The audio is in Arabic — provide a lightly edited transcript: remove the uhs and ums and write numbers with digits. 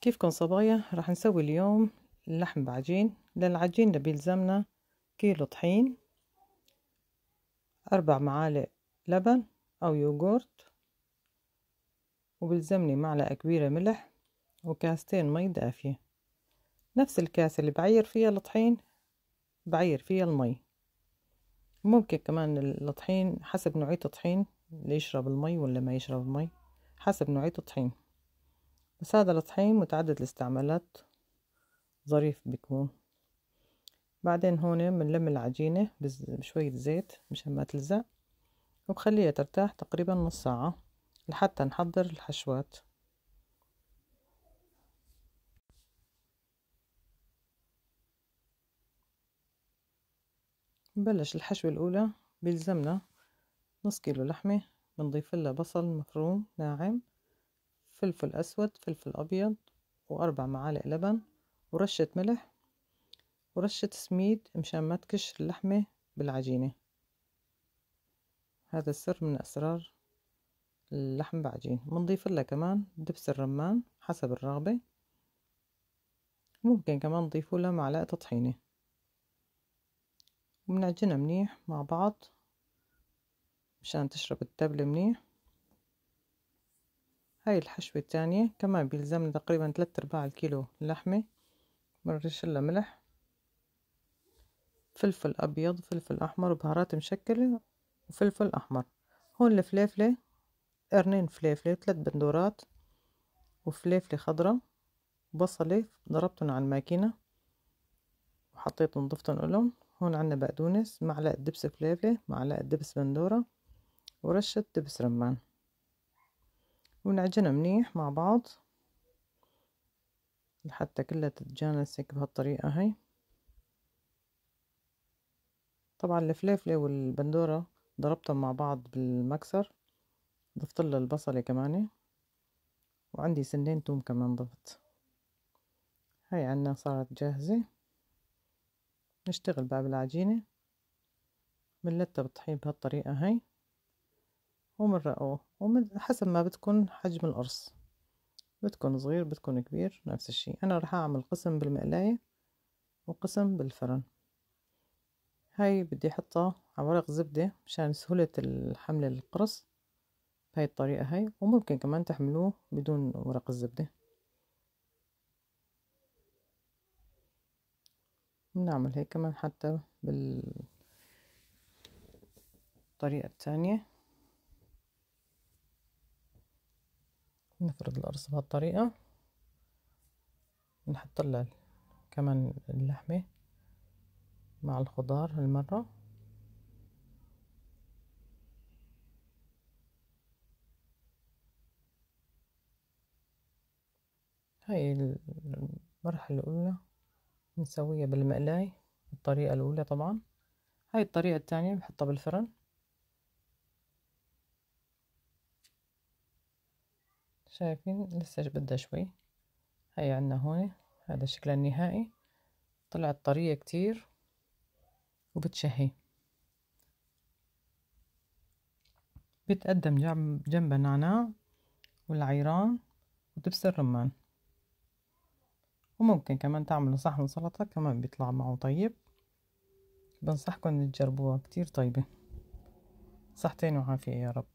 كيفكن صبايا؟ راح نسوي اليوم اللحم بعجين. للعجين ده بيلزمنا كيلو طحين، 4 معالق لبن أو يوغورت، وبيلزمني معلقة كبيرة ملح وكاستين مي دافية. نفس الكاسة اللي بعير فيها الطحين بعير فيها المي. ممكن كمان الطحين حسب نوعية الطحين اللي يشرب المي ولا ما يشرب المي، حسب نوعية الطحين. بس هذا الطحين متعدد الاستعمالات، ظريف بيكون. بعدين هون بنلم العجينة بشوية زيت مشان ما تلزق، وبخليها ترتاح تقريبا نص ساعة لحتى نحضر الحشوات. نبلش الحشوة الأولى. بيلزمنا نص كيلو لحمة، بنضيف لها بصل مفروم ناعم، فلفل أسود، فلفل أبيض، و4 معالق لبن، ورشة ملح، ورشة سميد مشان ما تكش اللحمة بالعجينة. هذا السر من أسرار اللحم بعجين. بنضيف لها كمان دبس الرمان حسب الرغبة، ممكن كمان نضيفوا لها معلقة طحينة، وبنعجنها منيح مع بعض مشان تشرب التبلة منيح. هاي الحشوة التانية كمان بيلزمنا تقريبا 3/4 الكيلو لحمة. بنرش لها ملح، فلفل أبيض، فلفل أحمر، وبهارات مشكلة، وفلفل أحمر. هون الفليفلة قرنين فليفلة، 3 بندورات، وفليفلة خضرة، بصلة ضربتن على الماكينة وحطيتن ضفتن إلهم. هون عنا بقدونس، معلقة دبس فليفلة، معلقة دبس بندورة، ورشة دبس رمان، ونعجنها منيح مع بعض لحتى كلها تتجانس هيك بهالطريقة. هاي طبعا الفليفلة والبندورة ضربتهم مع بعض بالمكسر، ضفت لها البصلة كمان، وعندي سنين توم كمان ضفت. هاي عنا صارت جاهزة. نشتغل بقى بالعجينة، بنلتها بالطحين بهالطريقة هاي، ومنرقوه حسب ما بتكون حجم القرص، بتكون صغير بتكون كبير نفس الشي. أنا رح أعمل قسم بالمقلاية وقسم بالفرن. هاي بدي أحطها على ورق زبدة مشان سهولة الحمل القرص بهاي الطريقة هاي، وممكن كمان تحملوه بدون ورق الزبدة. بنعمل هيك كمان حتى بالطريقة التانية. نفرد القرص بهالطريقة، نحط لها كمان اللحمة مع الخضار هالمرة. هاي المرحلة الأولى نسويها بالمقلاي، الطريقة الأولى. طبعا هاي الطريقة التانية بحطها بالفرن. شايفين لسه بدها شوي. هاي عنا هون هذا شكلها النهائي، طلعت طرية كتير وبتشهي. بتقدم جنبها نعناع والعيران ودبس الرمان، وممكن كمان تعملوا صحن سلطة كمان بيطلع معه طيب. بنصحكم تجربوها، كتير طيبة. صحتين وعافية يا رب.